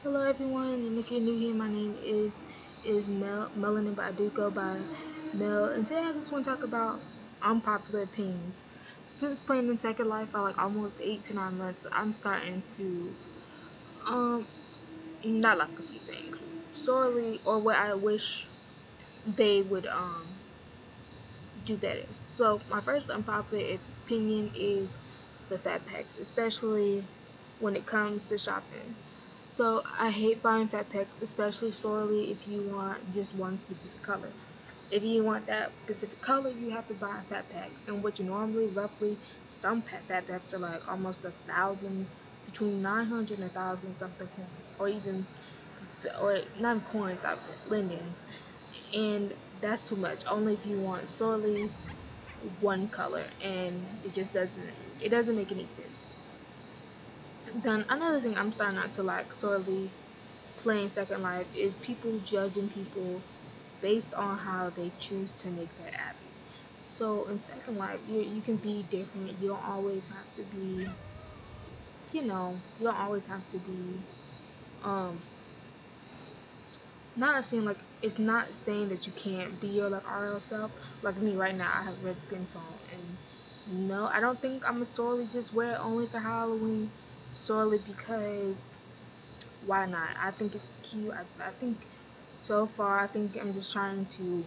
Hello everyone, and if you're new here, my name is Melanin, but I do go by Mel. And today I just want to talk about unpopular opinions. Since playing in Second Life for like almost 8 to 9 months, I'm starting to um not like a few things sorely, or what I wish they would do better. So my first unpopular opinion is the Fatpacks, especially when it comes to shopping. So I hate buying Fatpacks, especially sorely if you want just one specific color. If you want that specific color, you have to buy a Fatpack, and which normally, roughly, some Fatpacks are like almost 1,000, between 900 and 1,000 something coins, or even, or not coins, lendings, and that's too much. Only if you want solely one color, and it doesn't make any sense. Then another thing I'm starting not to like sorely playing Second Life is people judging people based on how they choose to make their abbey. So in Second Life, you can be different. You don't always have to be, you don't always have to be, um, not saying like, it's not saying that you can't be your like RL self. Like me right now, I have red skin tone, and no, I don't think I'm gonna solely just wear it only for Halloween, solely because why not? I think it's cute. I think so far, I think I'm just trying to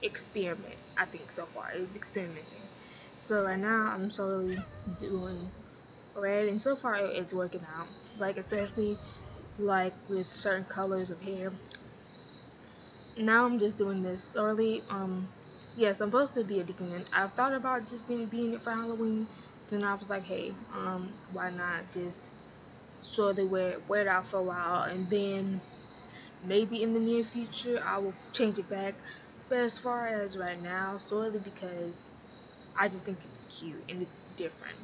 experiment. I think so far it's experimenting. So right now I'm solely doing red, and so far it's working out. Like especially like with certain colors of hair. Now I'm just doing this solely. Yes, I'm supposed to be a deacon. I've thought about just being it for Halloween. Then I was like, hey, why not just solely wear it out for a while, and then maybe in the near future I will change it back. But as far as right now, solely because I just think it's cute and it's different.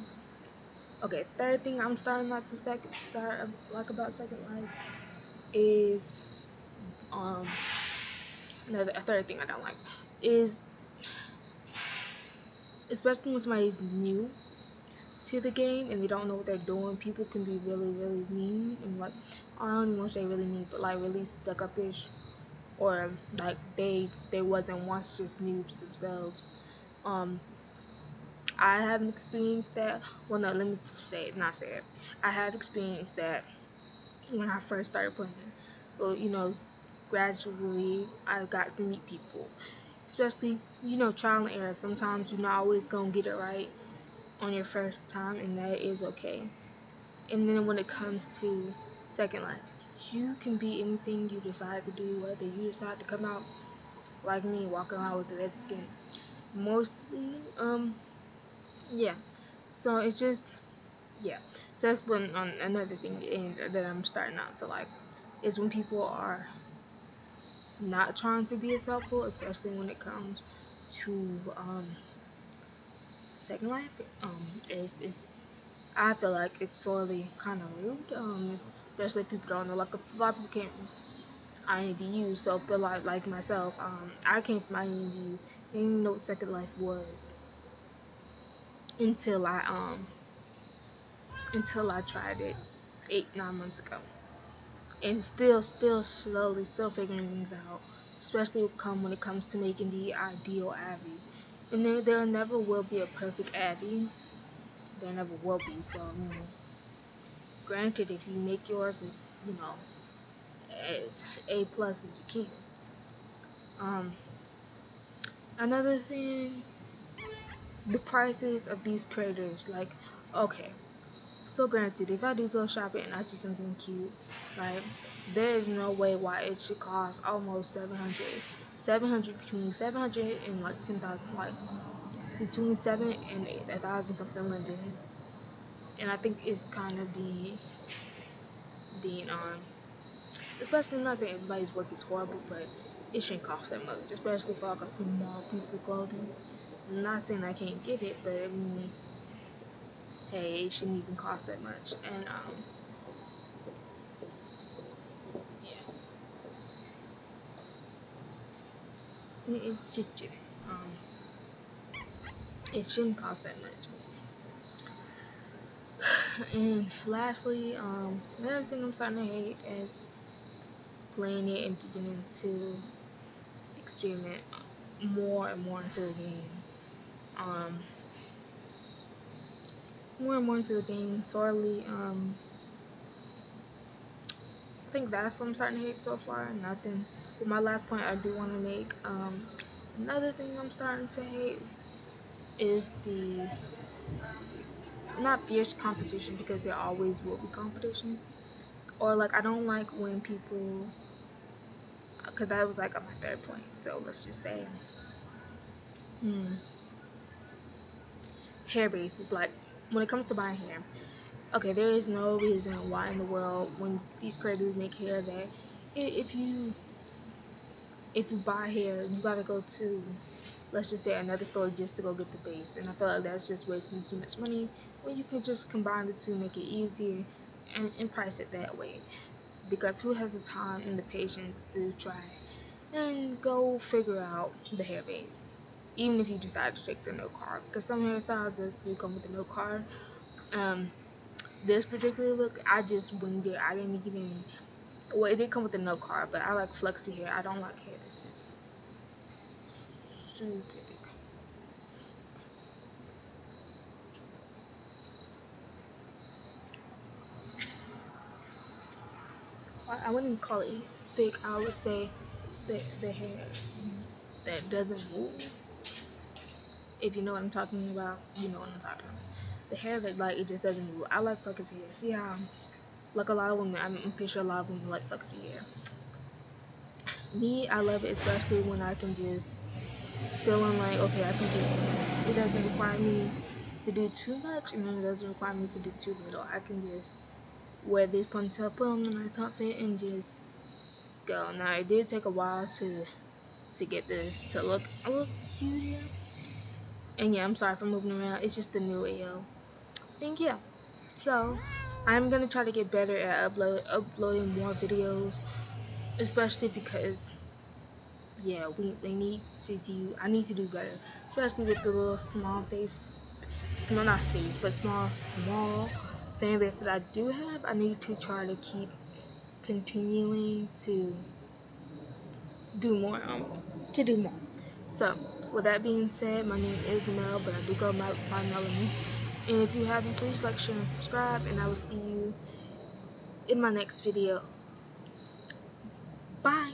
Okay, third thing I'm starting not to start like about Second Life is um another a third thing I don't like is, especially when somebody's new to the game and they don't know what they're doing, people can be really really mean, and like, I don't even want to say really mean, but like really stuck upish, or like they wasn't once just noobs themselves. um I haven't experienced that. Well, no, let me say it, not say it. I have experienced that when I first started playing. Well, gradually I got to meet people, especially, trial and error. Sometimes you're not always gonna get it right on your first time, and that is okay. And then when it comes to Second Life, you can be anything you decide to do, whether you decide to come out like me, walking around with the red skin. Mostly, yeah. So it's just, yeah. So that's one on another thing, and that I'm starting out to like, is when people are not trying to be as helpful, especially when it comes to Second Life. Is I feel like it's sorely kind of rude. Especially if people don't know. Like, a lot of people can't INDU, so feel like myself. I came from INDU, didn't know what Second Life was until I tried it 8 9 months ago, and still slowly still figuring things out, especially when it comes to making the ideal Abby. And there never will be a perfect Abby. There never will be. So granted, if you make yours as as A+ as you can. Um, Another thing, the prices of these creators. Like, okay, still granted, if I do go shopping and I see something cute, right, there is no way why it should cost almost 700, between 700 and like 10,000, like between 7 and 1,000 something lendings. And I think it's kind of being especially, I'm not saying everybody's work is horrible, but it shouldn't cost that much, especially for like a small piece of clothing. I'm not saying I can't get it, but I mean, hey, it shouldn't even cost that much. And yeah, um, it shouldn't cost that much. And lastly, another thing I'm starting to hate is playing it and beginning to experiment more and more into the game. Um, more and more into the game. Sorely, I think that's what I'm starting to hate so far. Nothing. But my last point I do want to make. Another thing I'm starting to hate is the not fierce competition, because there always will be competition. Or like I don't like when people, because that was like on my third point. So let's just say, hmm, hair base is like when it comes to buying hair. Okay, there is no reason why in the world when these creators make hair that if you buy hair you gotta go to, let's just say, another store just to go get the base, and I feel like that's just wasting too much money when you can just combine the two, make it easier, and price it that way. Because who has the time and the patience to try and go figure out the hair base, even if you decide to take the no card, because some hairstyles that do come with the no card. um this particular look, I just winged it. I didn't even, well, it did come with the no card, but I like flexy hair. I don't like hair that's just super thick. I wouldn't call it thick. I would say the hair that doesn't move. If you know what I'm talking about, you know what I'm talking about. The hair that like it just doesn't move. I like flexy hair. See how like a lot of women, I'm pretty sure a lot of women like flexy hair. Me, I love it, especially when I can just feeling like, okay, I can just, it doesn't require me to do too much, and then it doesn't require me to do too little. I can just wear this ponytail, put on my top fit, and just go. Now, it did take a while to get this to look a little cuter. And yeah, I'm sorry for moving around. It's just the new AO. And yeah, so I'm gonna try to get better at uploading more videos, especially because yeah, we need to do. I need to do better, especially with the little small face, small not space, but small fan base that I do have. I need to try to keep continuing to do more. To do more. So, with that being said, my name is Mel, but I do go by Melanie. And if you haven't, please like, share, and subscribe. And I will see you in my next video. Bye.